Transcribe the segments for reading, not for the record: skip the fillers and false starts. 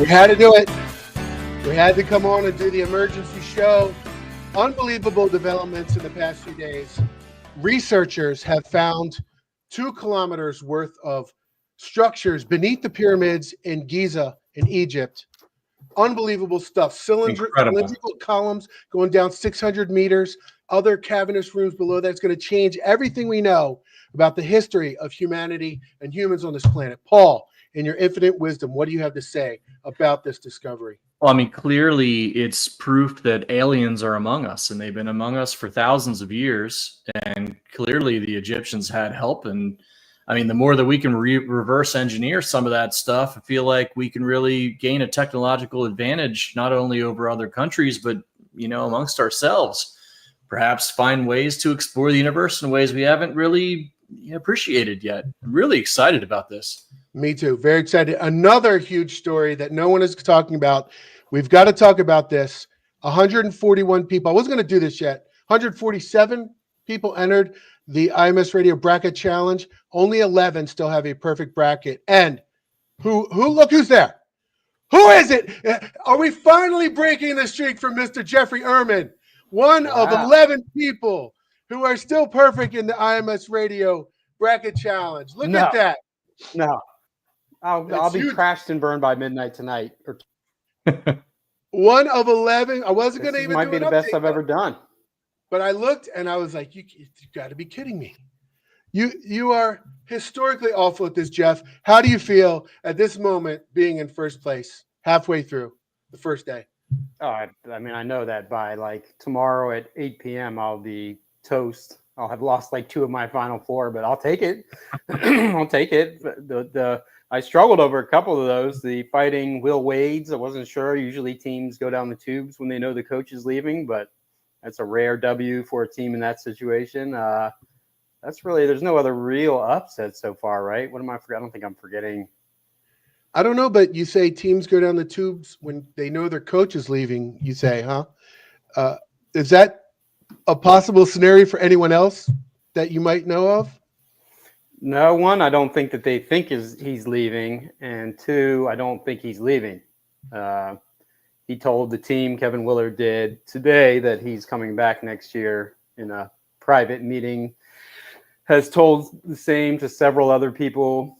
We had to do it. We had to come on and do the emergency show. Unbelievable developments in the past few days. Researchers have found 2 kilometers worth of structures beneath the pyramids in Giza in Egypt. Unbelievable stuff. Cylindrical columns going down 600 meters, other cavernous rooms below that. It's going to change everything we know about the history of humanity and humans on this planet. Paul, in your infinite wisdom, what do you have to say about this discovery? Well, I mean, clearly it's proof that aliens are among us, and they've been among us for thousands of years. And clearly the Egyptians had help. And I mean, the more that we can reverse engineer some of that stuff, I feel like we can really gain a technological advantage, not only over other countries, but, you know, amongst ourselves. Perhaps find ways to explore the universe in ways we haven't really appreciated yet. I'm really excited about this. Me too. Very excited. Another huge story that no one is talking about. We've got to talk about this. 141 people. I wasn't going to do this yet. 147 people entered the IMS Radio Bracket Challenge. Only 11 still have a perfect bracket. And look who's there. Who is it? Are we finally breaking the streak from Mr. Jeffrey Ehrman? One of 11 people who are still perfect in the IMS Radio Bracket Challenge. Look at that. No. I'll be crashed and burned by midnight tonight. One of 11. I wasn't going to even. Might be the best I've ever done. But I looked and I was like, you got to be kidding me. You are historically awful at this, Jeff. How do you feel at this moment being in first place halfway through the first day? Oh, I mean, I know that by like tomorrow at 8 p.m. I'll be toast. I'll have lost like 2 of my final 4, but I'll take it. I'll take it. I struggled over a couple of those. The fighting Will Wades, I wasn't sure. Usually teams go down the tubes when they know the coach is leaving, but that's a rare W for a team in that situation. That's really, there's no other real upset so far, right? What am I forgetting? I don't think I'm forgetting. I don't know, but you say teams go down the tubes when they know their coach is leaving, you say, huh? Is that a possible scenario for anyone else that you might know of? No, 1, I don't think that they think he's leaving. And 2, I don't think he's leaving. He told the team, Kevin Willard did today, that he's coming back next year in a private meeting. Has told the same to several other people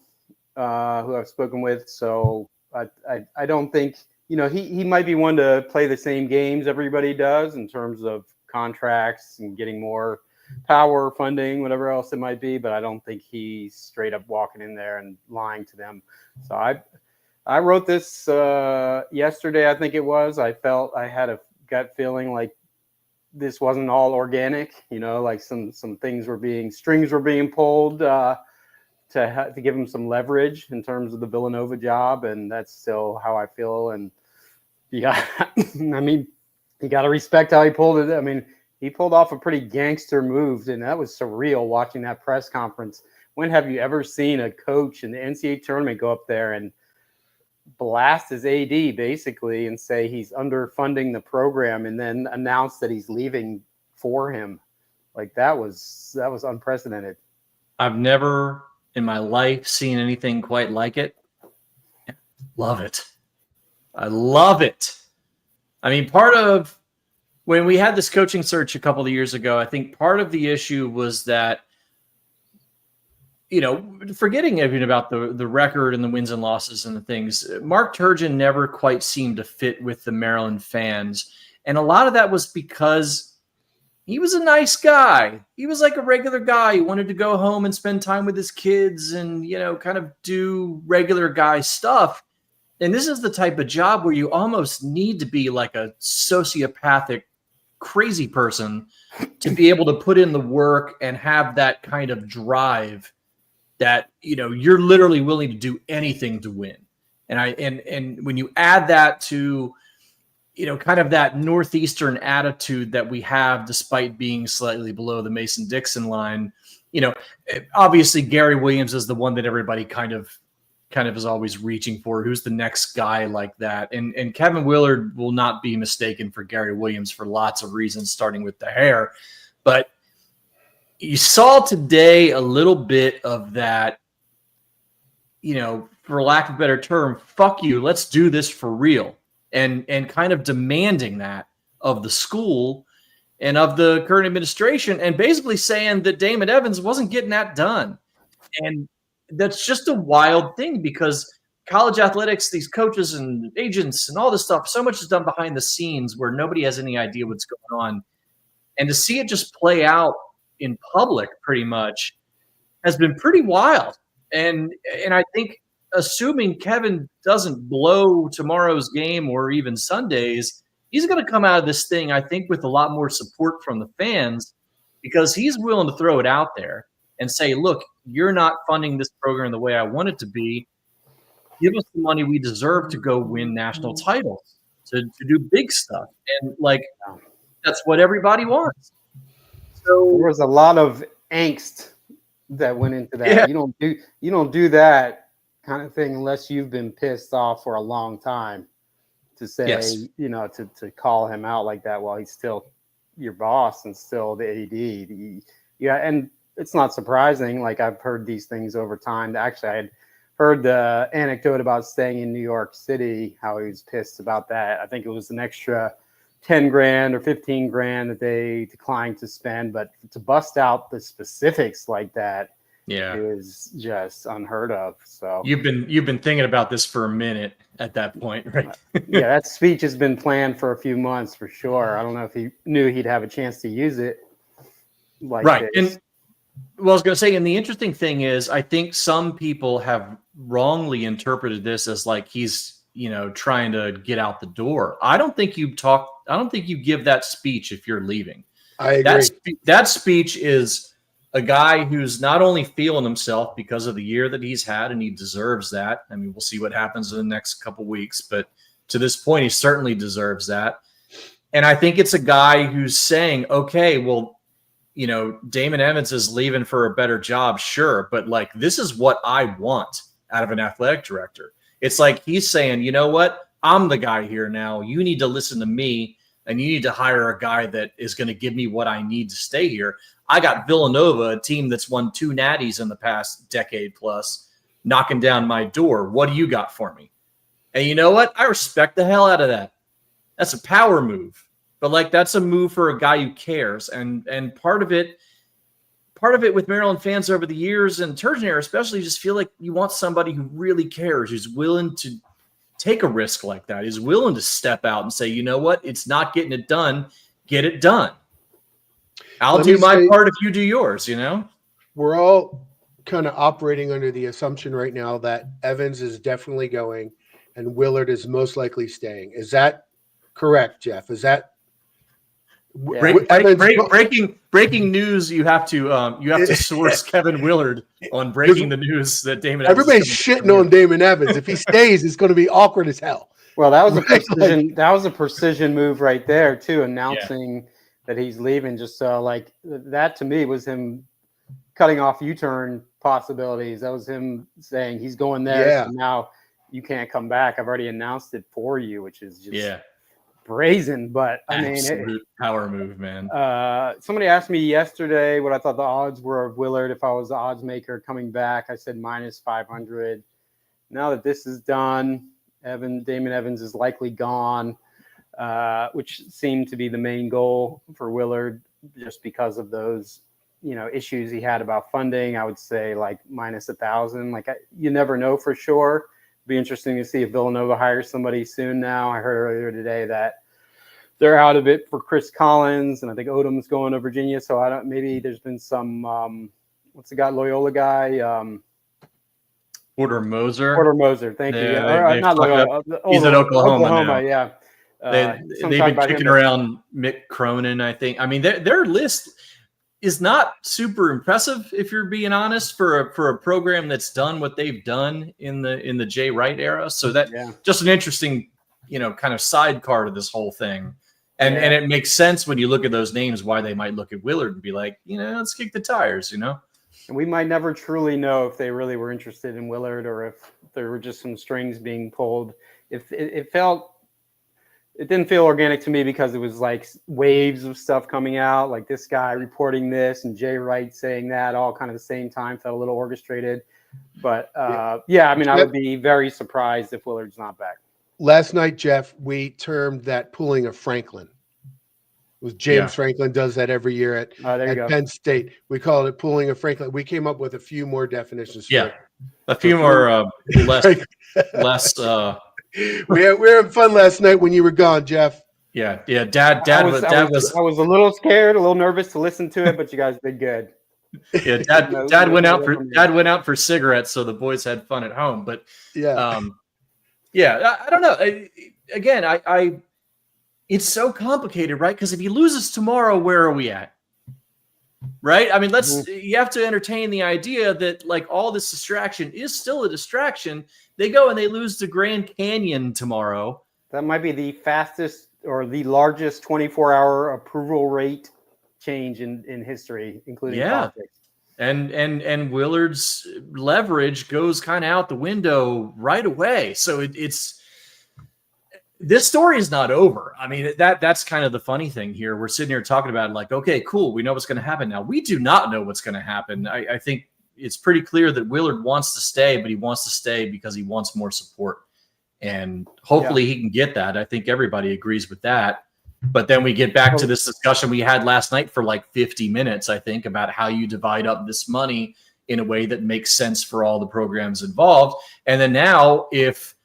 who I've spoken with. So I don't think, he might be one to play the same games everybody does in terms of contracts and getting more power, funding, whatever else it might be. But I don't think he's straight up walking in there and lying to them. So I wrote this yesterday, I think it was. I felt I had a gut feeling like this wasn't all organic, like some things strings were being pulled to give him some leverage in terms of the Villanova job. And that's still how I feel. And yeah, I mean, you got to respect how he pulled it. I mean, he pulled off a pretty gangster move, and that was surreal watching that press conference. When have you ever seen a coach in the NCAA tournament go up there and blast his AD basically and say he's underfunding the program and then announce that he's leaving for him? Like that was unprecedented. I've never in my life seen anything quite like it. Love it. I love it. I mean, part of when we had this coaching search a couple of years ago, I think part of the issue was that, forgetting even about the record and the wins and losses and the things, Mark Turgeon never quite seemed to fit with the Maryland fans. And a lot of that was because he was a nice guy. He was like a regular guy. He wanted to go home and spend time with his kids and, kind of do regular guy stuff. And this is the type of job where you almost need to be like a sociopathic, crazy person to be able to put in the work and have that kind of drive that, you're literally willing to do anything to win. And when you add that to, kind of that Northeastern attitude that we have, despite being slightly below the Mason-Dixon line, obviously Gary Williams is the one that everybody kind of is always reaching for. Who's the next guy like that? And Kevin Willard will not be mistaken for Gary Williams for lots of reasons, starting with the hair. But you saw today a little bit of that for lack of a better term, fuck you, let's do this for real. And kind of demanding that of the school and of the current administration, and basically saying that Damon Evans wasn't getting that done. And that's just a wild thing, because college athletics, these coaches and agents and all this stuff, so much is done behind the scenes where nobody has any idea what's going on. And to see it just play out in public pretty much has been pretty wild. And I think, assuming Kevin doesn't blow tomorrow's game or even Sunday's, he's going to come out of this thing, I think, with a lot more support from the fans, because he's willing to throw it out there and say, look, you're not funding this program the way I want it to be. Give us the money we deserve to go win national titles, to do big stuff. And that's what everybody wants. So there was a lot of angst that went into that. Yeah. You don't do that kind of thing unless you've been pissed off for a long time, to say, Yes. To call him out like that while he's still your boss and still the AD. And it's not surprising. Like, I've heard these things over time. Actually, I had heard the anecdote about staying in New York City, how he was pissed about that. I think it was an extra 10 grand or 15 grand that they declined to spend, but to bust out the specifics like that, is just unheard of. So you've been thinking about this for a minute at that point, right? Yeah, that speech has been planned for a few months for sure. I don't know if he knew he'd have a chance to use it right. this. And I was going to say, and the interesting thing is, I think some people have wrongly interpreted this as like he's, trying to get out the door. I don't think you give that speech if you're leaving. I agree. That speech is a guy who's not only feeling himself because of the year that he's had, and he deserves that. I mean, we'll see what happens in the next couple weeks, but to this point, he certainly deserves that. And I think it's a guy who's saying, okay, well, Damon Evans is leaving for a better job, sure, but like, this is what I want out of an athletic director. It's like he's saying, you know what? I'm the guy here now. You need to listen to me, and you need to hire a guy that is going to give me what I need to stay here. I got Villanova, a team that's won 2 natties in the past decade plus, knocking down my door. What do you got for me? And you know what? I respect the hell out of that. That's a power move. But like, that's a move for a guy who cares. And part of it with Maryland fans over the years, and Turgeon era especially, just feel like you want somebody who really cares, who's willing to take a risk like that, is willing to step out and say, you know what, it's not getting it done, get it done. I'll do my part if you do yours, We're all kind of operating under the assumption right now that Evans is definitely going and Willard is most likely staying. Is that correct, Jeff? Is that breaking news? You have to source Kevin Willard on breaking the news that Damon Evans. Everybody's shitting on Damon Evans. If he stays, it's going to be awkward as hell. Well, that was a precision. That was a precision move right there too, announcing that he's leaving. Just so like that to me was him cutting off U-turn possibilities. That was him saying he's going there. Yeah. So now you can't come back. I've already announced it for you, which is just brazen. But I mean, absolute power move, man. Somebody asked me yesterday what I thought the odds were of Willard if I was the odds maker coming back. I said -500. Now that this is done, Damon Evans is likely gone, which seemed to be the main goal for Willard, just because of those issues he had about funding. I would say like -1,000. Like you never know for sure. Be interesting to see if Villanova hires somebody soon now. I heard earlier today that they're out of it for Chris Collins, and I think Odom's going to Virginia. So maybe there's been some what's the guy, Loyola guy? Porter Moser. Thank you. Not Loyola. He's at Oklahoma now. Yeah. They've been kicking around Mick Cronin, I think. I mean, their list is not super impressive, if you're being honest, for a program that's done what they've done in the Jay Wright era. So that just an interesting, kind of sidecar to this whole thing. And it makes sense when you look at those names why they might look at Willard and be like, let's kick the tires, And we might never truly know if they really were interested in Willard or if there were just some strings being pulled. It didn't feel organic to me because it was like waves of stuff coming out, like this guy reporting this and Jay Wright saying that all kind of the same time, felt a little orchestrated. But yeah, I mean, I would be very surprised if Willard's not back. Last night, Jeff, we termed that pulling a Franklin. It was James Franklin does that every year at Penn State. We call it pulling a Franklin. We came up with a few more definitions. A few more less. We were having fun last night when you were gone, Jeff. Yeah. Dad was. I was a little scared, a little nervous to listen to it, but you guys did good. Yeah, Dad went out for cigarettes, so the boys had fun at home. But I don't know. Again, it's so complicated, right? Because if he loses tomorrow, where are we at? Right? I mean, you have to entertain the idea that like all this distraction is still a distraction. They go and they lose to Grand Canyon tomorrow. That might be the fastest or the largest 24-hour approval rate change in history, including politics. And Willard's leverage goes kind of out the window right away. So it's this story is not over. I mean, that's kind of the funny thing here. We're sitting here talking about it like, okay, cool. We know what's going to happen now. We do not know what's going to happen. I think it's pretty clear that Willard wants to stay, but he wants to stay because he wants more support. And hopefully he can get that. I think everybody agrees with that. But then we get back to this discussion we had last night for like 50 minutes, I think, about how you divide up this money in a way that makes sense for all the programs involved. And then now if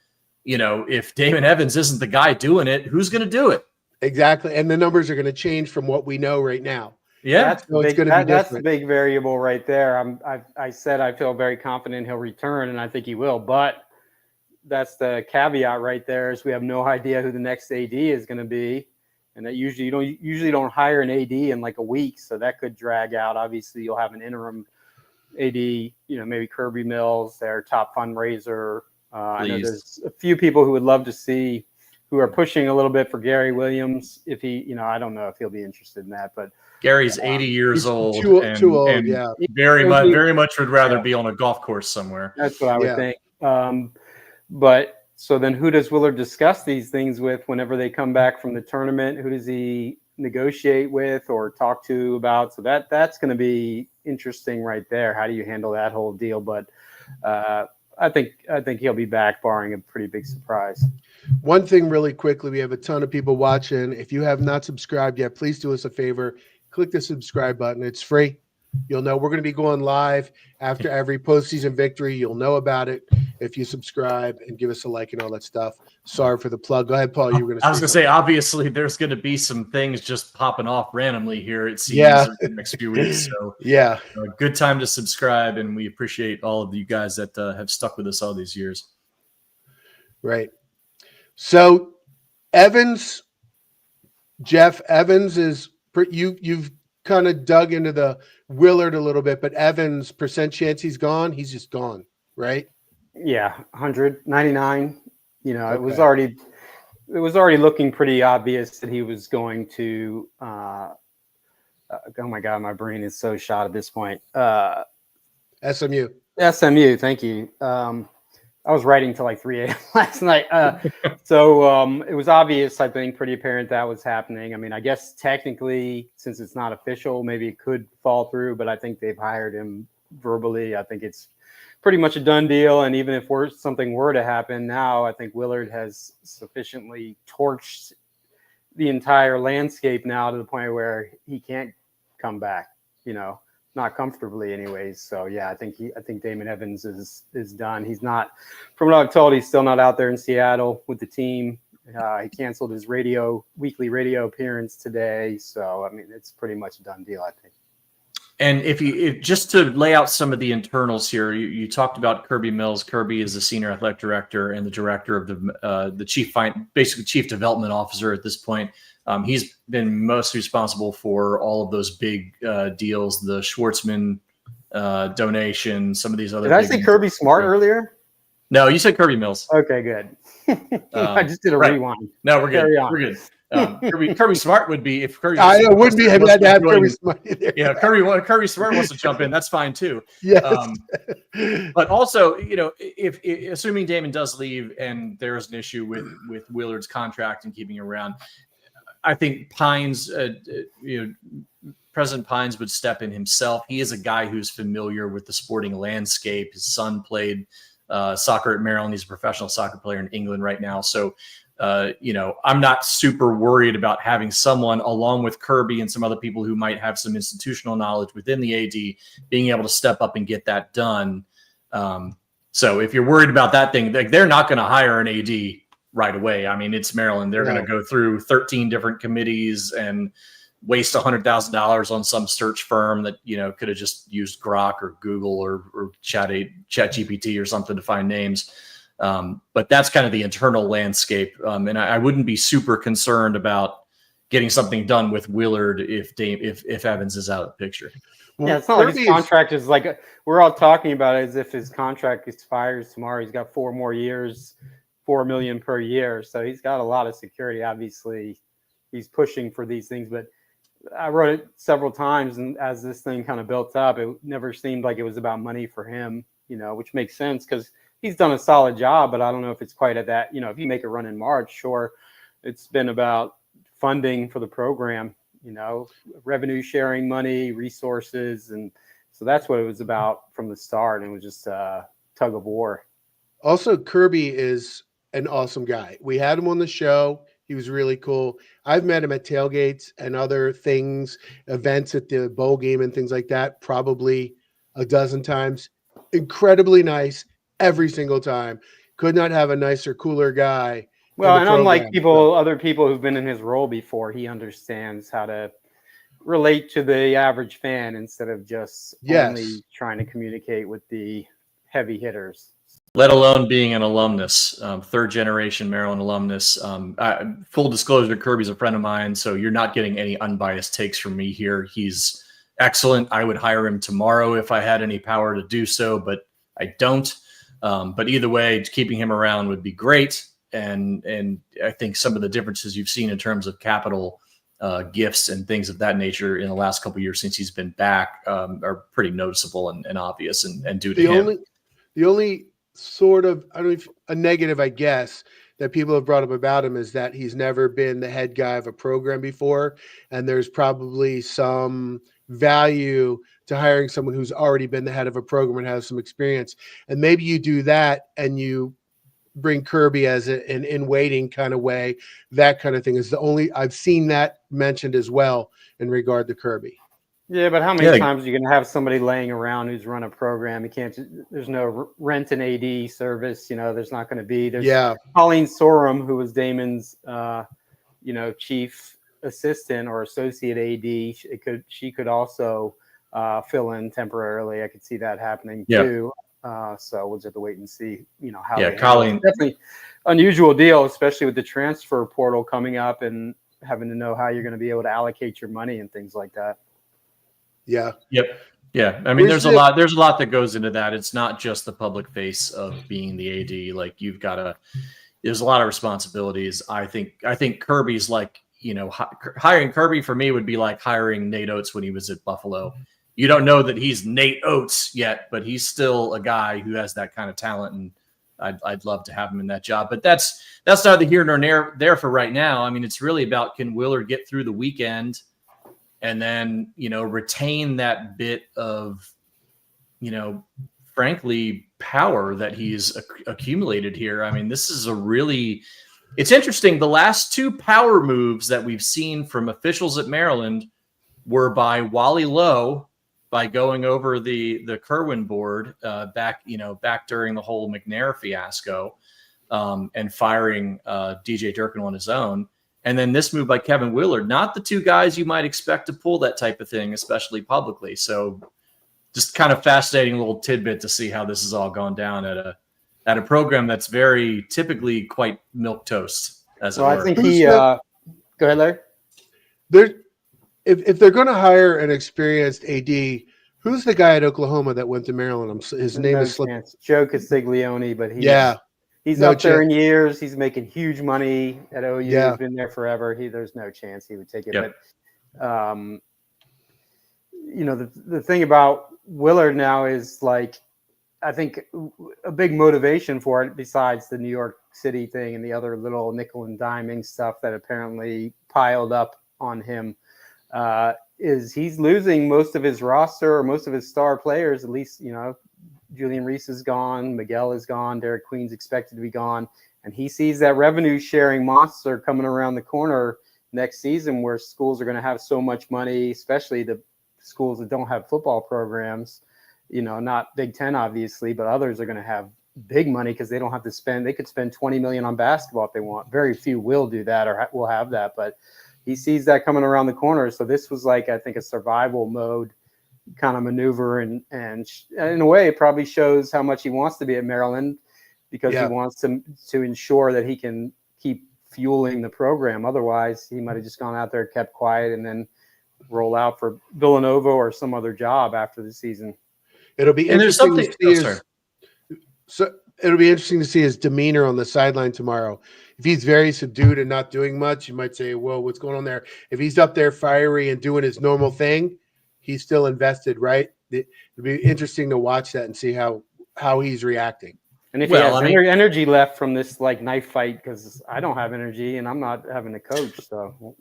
Damon Evans isn't the guy doing it, who's going to do it? Exactly. And the numbers are going to change from what we know right now. Yeah. It's going to be different. That's the big variable right there. I said I feel very confident he'll return, and I think he will. But that's the caveat right there is we have no idea who the next AD is going to be. And that you don't hire an AD in like a week. So that could drag out. Obviously, you'll have an interim AD, maybe Kirby Mills, their top fundraiser. I know there's a few people who would love to see who are pushing a little bit for Gary Williams. If he, I don't know if he'll be interested in that, but Gary's 80 years old. Too old, and very much would rather be on a golf course somewhere. That's what I would think. But so then who does Willard discuss these things with whenever they come back from the tournament? Who does he negotiate with or talk to about? So that's going to be interesting right there. How do you handle that whole deal? But I think he'll be back barring a pretty big surprise. One thing really quickly, we have a ton of people watching. If you have not subscribed yet, please do us a favor. Click the subscribe button. It's free. You'll know we're going to be going live after every postseason victory. You'll know about it if you subscribe and give us a like and all that stuff. Sorry for the plug. Go ahead, Paul. You were going to. I was going to say, obviously, there's going to be some things just popping off randomly here. It seems in the next few weeks. So a good time to subscribe, and we appreciate all of you guys that have stuck with us all these years. Right. So, Jeff Evans is you've kind of dug into the Willard a little bit, but Evans, percent chance he's gone. He's just gone, right? Yeah, 199. It was already looking pretty obvious that he was going to. Oh my God, my brain is so shot at this point. SMU. Thank you. I was writing till like 3 a.m. last night. So it was obvious, I think, pretty apparent that was happening. I mean, I guess technically, since it's not official, maybe it could fall through, but I think they've hired him verbally. I think it's pretty much a done deal. And even if something were to happen now, I think Willard has sufficiently torched the entire landscape now to the point where he can't come back, not comfortably anyways. So yeah, I think Damon Evans is done. He's not, from what I've told, he's still not out there in Seattle with the team. He canceled his weekly radio appearance today. So I mean, it's pretty much a done deal, I think. And if just to lay out some of the internals here, you talked about Kirby Mills. Kirby is the senior athletic director and the director of the chief development officer at this point. He's been most responsible for all of those big deals, the Schwartzman donation, some of these other. Did I say Kirby Smart earlier? No, you said Kirby Mills. Okay, good. I just did a rewind. No, we're good. We're good. Kirby Smart would be if Kirby. I would be had to have Kirby Smart there. Yeah, Kirby Smart wants to jump in. That's fine too. Yes. But also, if assuming Damon does leave and there is an issue with Willard's contract and keeping him around, I think Pines, President Pines would step in himself. He is a guy who's familiar with the sporting landscape. His son played soccer at Maryland. He's a professional soccer player in England right now. So, I'm not super worried about having someone along with Kirby and some other people who might have some institutional knowledge within the AD being able to step up and get that done. So if you're worried about that thing, they're not going to hire an AD right away. I mean, it's Maryland. They're going to go through 13 different committees and waste $100,000 on some search firm that, could have just used Grok or Google or Chat GPT or something to find names. But that's kind of the internal landscape. And I wouldn't be super concerned about getting something done with Willard if Evans is out of the picture. Well, yeah, it's not like his contract is like we're all talking about it as if his contract expires tomorrow. He's got 4 more years, $4 million per year. So he's got a lot of security. Obviously, he's pushing for these things. But I wrote it several times, and as this thing kind of built up, it never seemed like it was about money for him, which makes sense because he's done a solid job. But I don't know if it's quite at that. If you make a run in March, sure, it's been about funding for the program, revenue sharing money, resources. And so that's what it was about from the start. And it was just a tug of war. Also, Kirby is an awesome guy. We had him on the show. He was really cool. I've met him at tailgates and other things, events at the bowl game and things like that, probably a dozen times. Incredibly nice every single time. Could not have a nicer, cooler guy. Well, and unlike other people who've been in his role before, he understands how to relate to the average fan instead of just only trying to communicate with the heavy hitters. Let alone being an alumnus, third generation Maryland alumnus. Full disclosure, Kirby's a friend of mine, so you're not getting any unbiased takes from me here. He's excellent. I would hire him tomorrow if I had any power to do so, but I don't. But either way, keeping him around would be great. And I think some of the differences you've seen in terms of capital gifts and things of that nature in the last couple of years since he's been back are pretty noticeable and obvious and due to him. The only sort of, I don't know if a negative, I guess, that people have brought up about him is that he's never been the head guy of a program before. And there's probably some value to hiring someone who's already been the head of a program and has some experience. And maybe you do that and you bring Kirby as an in-waiting kind of way. That kind of thing is the only, I've seen that mentioned as well in regard to Kirby. Yeah, but how many times are you going to have somebody laying around who's run a program? You can't. There's no rent and AD service. There's not going to be. There's Colleen Sorum, who was Damon's, chief assistant or associate AD. She could also fill in temporarily. I could see that happening too. So we'll just have to wait and see. How. Yeah, Colleen. Definitely unusual deal, especially with the transfer portal coming up and having to know how you're going to be able to allocate your money and things like that. Yeah. Yep. Yeah. I mean, there's a lot that goes into that. It's not just the public face of being the AD. Like there's a lot of responsibilities. I think Kirby's like, hiring Kirby for me would be like hiring Nate Oates when he was at Buffalo. You don't know that he's Nate Oates yet, but he's still a guy who has that kind of talent. And I'd love to have him in that job, but that's neither here nor there for right now. I mean, it's really about, can Willard get through the weekend and then, retain that bit of, frankly, power that he's accumulated here. I mean, this is it's interesting. The last 2 power moves that we've seen from officials at Maryland were by Wally Lowe, by going over the Kerwin board back during the whole McNair fiasco and firing DJ Durkin on his own. And then this move by Kevin Willard, not the 2 guys you might expect to pull that type of thing, especially publicly. So just kind of fascinating little tidbit to see how this has all gone down at a program that's very typically quite milquetoast, as it were. I think go ahead, Larry. If they're going to hire an experienced AD, who's the guy at Oklahoma that went to Maryland? His name is Joe Castiglione, but he's no up there in years. He's making huge money at OU. Yeah. He's been there forever. There's no chance he would take it. Yep. But the thing about Willard now is like, I think a big motivation for it, besides the New York City thing and the other little nickel and diming stuff that apparently piled up on him, is he's losing most of his roster or most of his star players. At least, Julian Reese is gone, Miguel is gone, Derek Queen's expected to be gone, and he sees that revenue sharing monster coming around the corner next season, where schools are going to have so much money, especially the schools that don't have football programs. Not Big Ten, obviously, but others are going to have big money because they don't have to spend. They could spend $20 million on basketball if they want. Very few will do that or will have that, but he sees that coming around the corner. So this was I think a survival mode kind of maneuver, and in a way, it probably shows how much he wants to be at Maryland, because he wants to ensure that he can keep fueling the program. Otherwise, he might have just gone out there, kept quiet, and then roll out for Villanova or some other job after the season. It'll be interesting to see his demeanor on the sideline tomorrow. If he's very subdued and not doing much, you might say, "Whoa, what's going on there?" If he's up there fiery and doing his normal thing, he's still invested, right? It'll be interesting to watch that and see how he's reacting. And if he has energy left from this knife fight, because I don't have energy and I'm not having a coach, so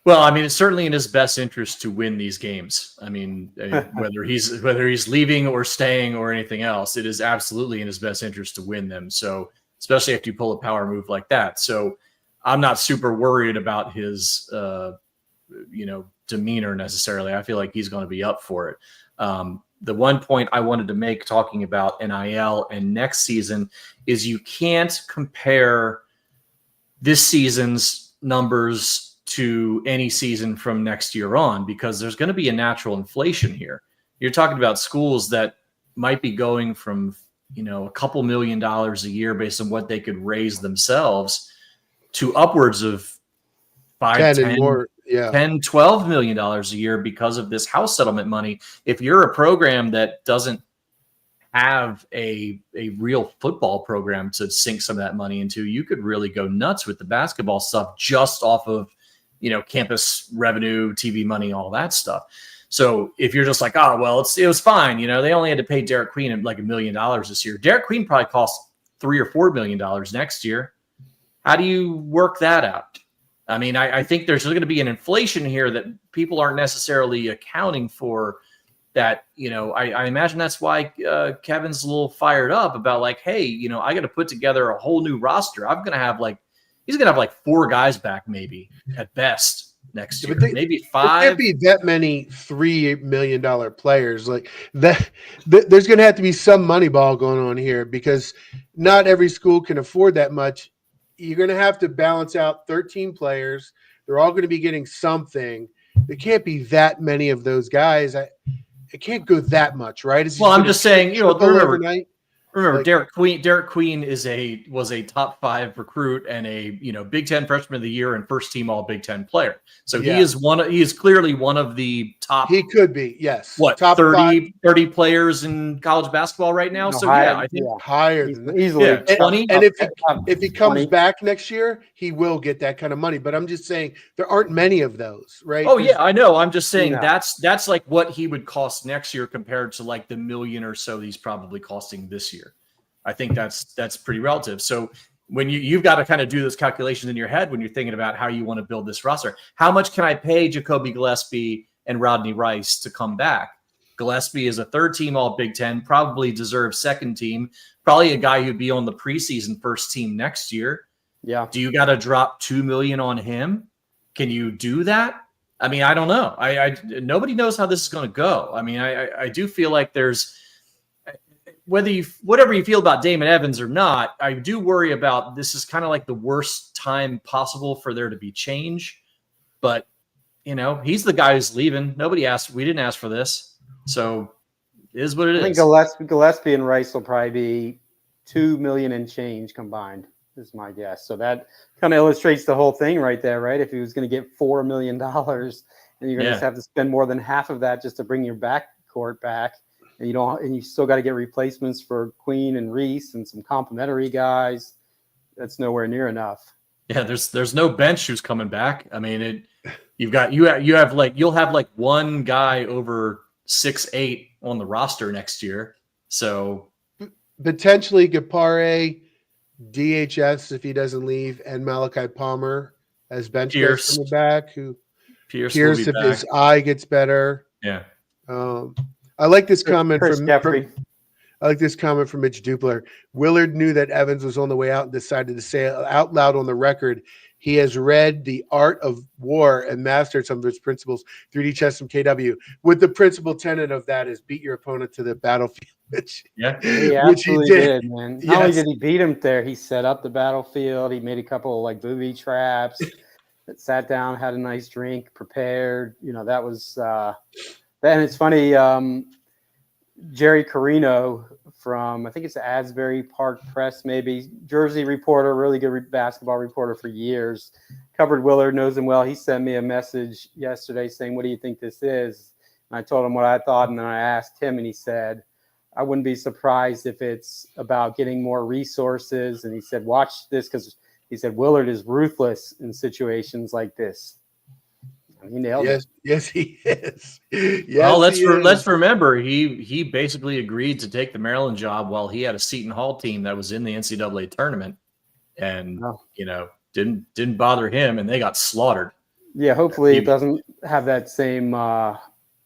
Well, it's certainly in his best interest to win these games. Whether he's leaving or staying or anything else, it is absolutely in his best interest to win them. So, especially after you pull a power move like that. So, I'm not super worried about his, demeanor necessarily. I feel like he's going to be up for it. The one point I wanted to make talking about NIL and next season is you can't compare this season's numbers to any season from next year on, because there's going to be a natural inflation here. You're talking about schools that might be going from, a couple $1 million a year based on what they could raise themselves to upwards of $5, 10, more, $10, $12 million a year because of this house settlement money. If you're a program that doesn't have a real football program to sink some of that money into, you could really go nuts with the basketball stuff just off of, campus revenue, TV money, all that stuff. So if you're just like, oh, well, it was fine. They only had to pay Derek Queen $1 million this year. Derek Queen probably costs $3 or $4 million next year. How do you work that out? I think there's going to be an inflation here that people aren't necessarily accounting for. That, I imagine that's why Kevin's a little fired up about hey, I got to put together a whole new roster. He's going to have 4 guys back maybe at best next year, maybe 5. There can't be that many $3 million players like that. There's going to have to be some money ball going on here, because not every school can afford that much. You're going to have to balance out 13 players. They're all going to be getting something. There can't be that many of those guys. It can't go that much, right? I'm just saying, overnight. Remember, Derek Queen was a top 5 recruit and a Big Ten Freshman of the Year and first team All Big Ten player. So he is clearly one of the top. He could be, yes. What, top 30 players in college basketball right now? I think higher than easily 20. And if he comes back next year, he will get that kind of money. But I'm just saying there aren't many of those, right? Oh yeah, I know. I'm just saying that's like what he would cost next year compared to the $1 million or so he's probably costing this year. I think that's pretty relative. So when you've got to kind of do those calculations in your head when you're thinking about how you want to build this roster. How much can I pay Jacoby Gillespie and Rodney Rice to come back? Gillespie is a 3rd team All Big Ten, probably deserves 2nd team, probably a guy who'd be on the preseason 1st team next year. Yeah. Do you got to drop $2 million on him? Can you do that? I don't know. Nobody knows how this is going to go. I do feel like there's, whatever you feel about Damon Evans or not, I do worry about this is kind of like the worst time possible for there to be change. But, he's the guy who's leaving. We didn't ask for this. So it is what it is. I think Gillespie and Rice will probably be $2 million and change combined, is my guess. So that kind of illustrates the whole thing right there, right? If he was going to get $4 million and you're going to just have to spend more than half of that just to bring your backcourt back. And you still got to get replacements for Queen and Reese and some complimentary guys. That's nowhere near enough. Yeah, there's no bench who's coming back. You'll have one guy over 6'8" on the roster next year. So potentially Gapare, DHS if he doesn't leave, and Malachi Palmer as bench guys coming back. Who Pierce if back. his eye gets better. Yeah. I like this comment Chris Jeffrey. I like this comment from Mitch Dupler. Willard knew that Evans was on the way out and decided to say out loud on the record he has read The Art of War and mastered some of its principles, 3D chess from KW, with the principal tenet of that is beat your opponent to the battlefield. He absolutely did, man. Not only did he beat him there, he set up the battlefield. He made a couple of like booby traps, sat down, had a nice drink, prepared. That was then it's funny, Jerry Carino from, I think it's the Asbury Park Press, maybe, Jersey reporter, really good basketball reporter for years, covered Willard, knows him well. He sent me a message yesterday saying, what do you think this is? And I told him what I thought, and then I asked him, and he said, I wouldn't be surprised if it's about getting more resources. And he said, watch this, because he said Willard is ruthless in situations like this. He nailed it. Yes, he is. Well, let's remember he basically agreed to take the Maryland job while he had a Seton Hall team that was in the NCAA tournament, and didn't bother him, and they got slaughtered. Yeah, hopefully it doesn't have that same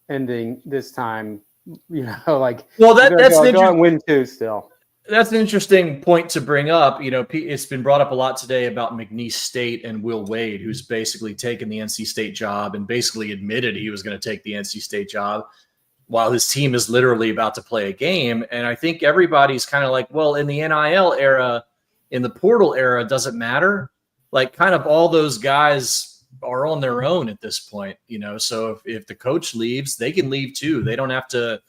ending this time. That's an win too still. That's an interesting point to bring up. It's been brought up a lot today about McNeese State and Will Wade, who's basically taken the NC State job and basically admitted he was going to take the NC State job while his team is literally about to play a game. And I think everybody's kind of like, well, in the NIL era, in the portal era, does it matter? Like kind of all those guys are on their own at this point, so if the coach leaves, they can leave too. They don't have to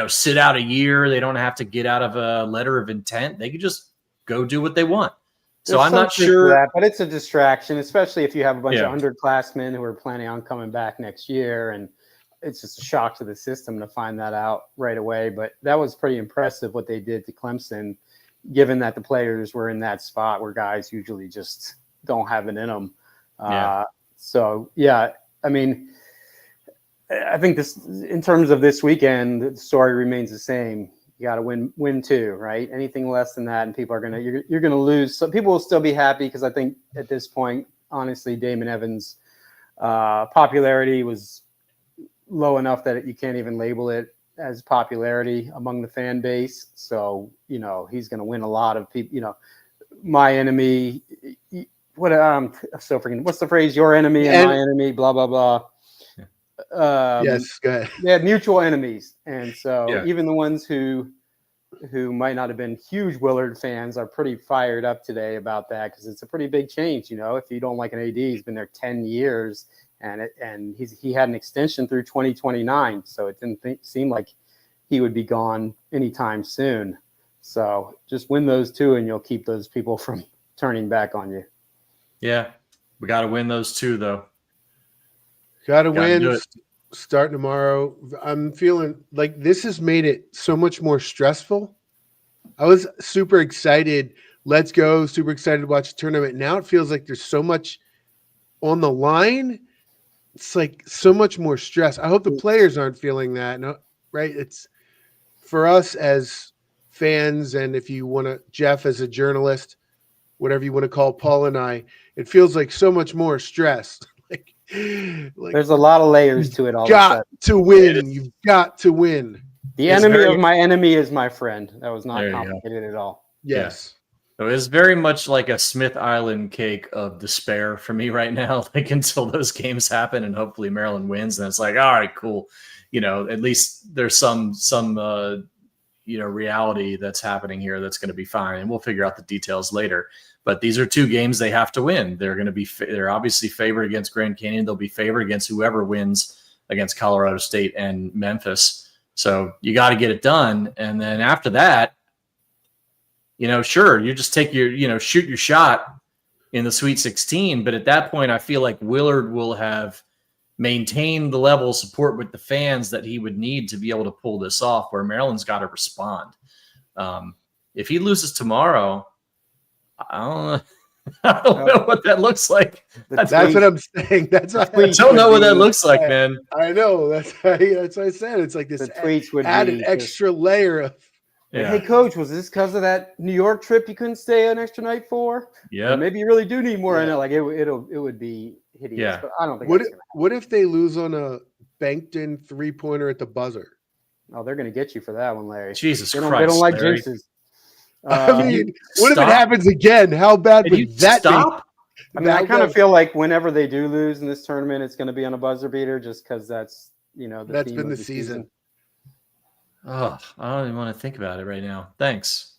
sit out a year. They don't have to get out of a letter of intent. They can just go do what they want. So I'm not sure. That, but it's a distraction, especially if you have a bunch of underclassmen who are planning on coming back next year. And it's just a shock to the system to find that out right away. But that was pretty impressive what they did to Clemson, given that the players were in that spot where guys usually just don't have it in them. I think this, in terms of this weekend, the story remains the same. You got to win two, right? Anything less than that, and people are you're gonna lose. So people will still be happy because I think at this point, honestly, Damon Evans' popularity was low enough that you can't even label it as popularity among the fan base. So he's gonna win a lot of people. My enemy. What's the phrase? Your enemy and my enemy. Blah blah blah. Yes, go ahead. They had mutual enemies, and so even the ones who might not have been huge Willard fans are pretty fired up today about that because it's a pretty big change. If you don't like an AD, he's been there 10 years, and he had an extension through 2029, so it didn't seem like he would be gone anytime soon. So just win those two, and you'll keep those people from turning back on you. Yeah, we got to win those two, though. Got to win. Start tomorrow. I'm feeling like this has made it so much more stressful. I was super excited. Let's go. Super excited to watch the tournament. Now it feels like there's so much on the line. It's like so much more stress. I hope the players aren't feeling that. No, right? It's for us as fans, and if you want to, Jeff as a journalist, whatever you want to call Paul and I, it feels like so much more stress. Like there's a lot of layers to it. Got to win. You've got to win. The enemy of my enemy is my friend. That was not complicated at all. Yes. So it's very much like a Smith Island cake of despair for me right now, like until those games happen and hopefully Maryland wins. And it's like, all right, cool. At least there's some reality that's happening here that's going to be fine. And we'll figure out the details later. But these are two games they have to win. They're obviously favored against Grand Canyon. They'll be favored against whoever wins against Colorado State and Memphis. So you got to get it done. And then after that, sure, you just take shoot your shot in the Sweet 16. But at that point, I feel like Willard will have maintained the level of support with the fans that he would need to be able to pull this off, where Maryland's got to respond. If he loses tomorrow, I don't know what that looks like. That's what I'm saying. That's what I don't know what that looks like, man. I know. That's what I said. It's like this add an extra layer of Yeah. Hey, coach, was this because of that New York trip you couldn't stay an extra night for? Yeah. Maybe you really do need more. Yeah. I know, like it would be hideous. Yeah. But I don't think. What if they lose on a banked-in 3-pointer at the buzzer? Oh, they're going to get you for that one, Larry. Jesus They Christ. don't like Larry. jinxes. I mean, what if it happens again? How bad Can you would that stop? be? I mean, I kind of feel like whenever they do lose in this tournament, it's going to be on a buzzer beater, just because that's that's theme been of the season. Oh, I don't even want to think about it right now. Thanks.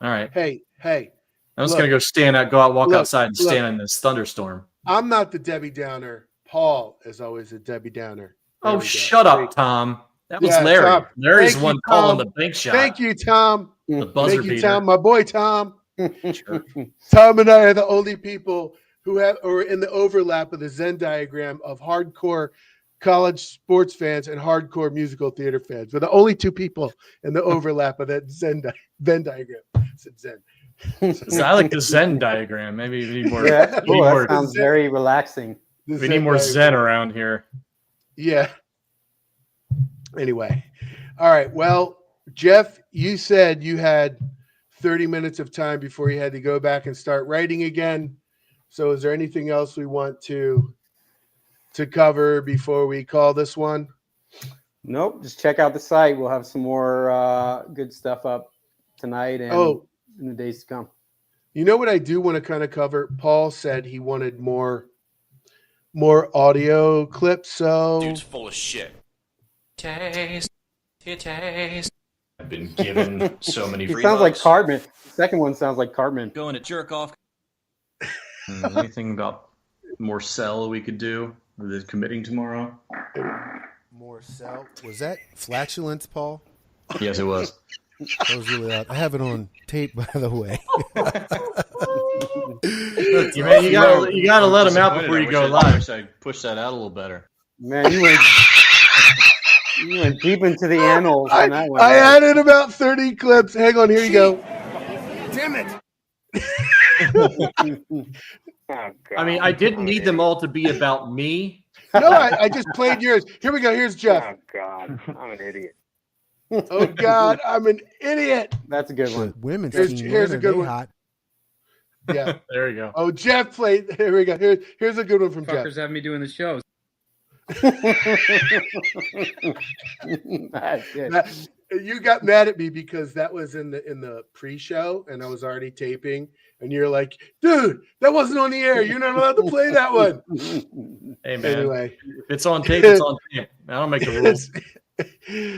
All right. Hey, I'm just going to walk outside and stand in this thunderstorm. I'm not the Debbie Downer. Paul is always a Debbie Downer. There Oh, we go. shut up, Tom. That was Yeah, Larry. Tom. Larry's Thank the one you, calling Tom. the bank shot. Thank you, Tom. The buzzer Thank you, beater. Tom. My boy, Tom. Sure. Tom and I are the only people who are in the overlap of the Venn diagram of hardcore college sports fans and hardcore musical theater fans. We're the only two people in the overlap of that Venn diagram. I said Zen. I like the Zen diagram. Maybe we need more. Yeah, we need that more, sounds very relaxing. we need more Zen around here. Yeah. Anyway. All right. Well, Jeff, you said you had 30 minutes of time before you had to go back and start writing again. So is there anything else we want to cover before we call this one? Nope. Just check out the site. We'll have some more good stuff up tonight and in the days to come. You know what I do want to kind of cover? Paul said he wanted more audio clips. So Dude's full of shit. Taste. I've been given so many He free sounds like mugs. Cartman. The second one sounds like Cartman. Going to jerk off. Anything about more cell we could do with it committing tomorrow? More cell. Was that flatulence, Paul? Yes, it was. That was really loud. I have it on tape, by the way. Look, man, you gotta let them out before you go live. wish I pushed that out a little better. Man, you went deep into the annals on that one. I added about 30 clips. Hang on, here you go. Damn it. I mean, I didn't need them all to be about me. No, I just played yours. Here we go. Here's Jeff. Oh, God. I'm an idiot. Oh, God, I'm an idiot. That's a good one. Women's Here's team. a man, are good they one. hot? Yeah. There you go. Oh, Jeff played. Here we go. Here's a good one from Jeff. Fuckers have me doing the shows. That's good. You got mad at me because that was in the pre-show and I was already taping, and you're like, "Dude, that wasn't on the air. You're not allowed to play that one." Hey, man. Anyway, If it's on tape, it's on tape. I don't make the rules.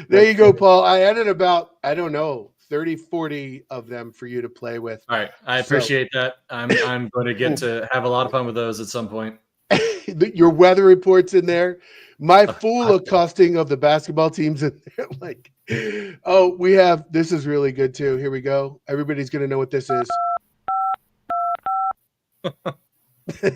there you go, Paul. I added about, I don't know, 30, 40 of them for you to play with. All right. I appreciate that. I'm going to get to have a lot of fun with those at some point. Your weather reports in there. My full accosting of the basketball teams in there. Like, oh, this is really good too. Here we go. Everybody's going to know what this is.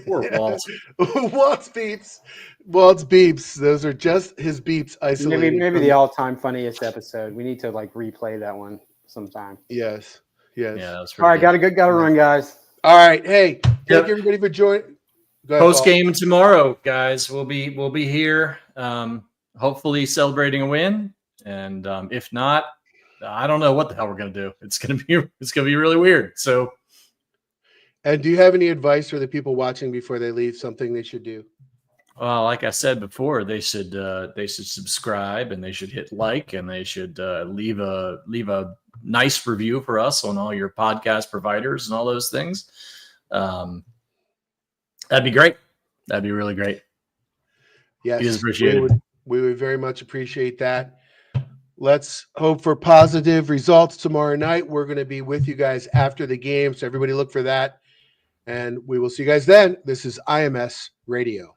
Poor Walt. Walt's beeps. Those are just his beeps isolated. Maybe the all-time funniest episode. We need to replay that one sometime. Yes. Yeah, that's All right, gotta run, guys. All right. Hey, thank everybody for joining. Post game tomorrow, guys. We'll be here. Hopefully celebrating a win, and if not, I don't know what the hell we're gonna do. It's gonna be really weird. So. And do you have any advice for the people watching before they leave? Something they should do? Well, like I said before, they should subscribe, and they should hit like, and they should leave a nice review for us on all your podcast providers and all those things. That'd be great. That'd be really great. Yes, appreciate it. We would very much appreciate that. Let's hope for positive results tomorrow night. We're going to be with you guys after the game, so everybody look for that. And we will see you guys then. This is IMS Radio.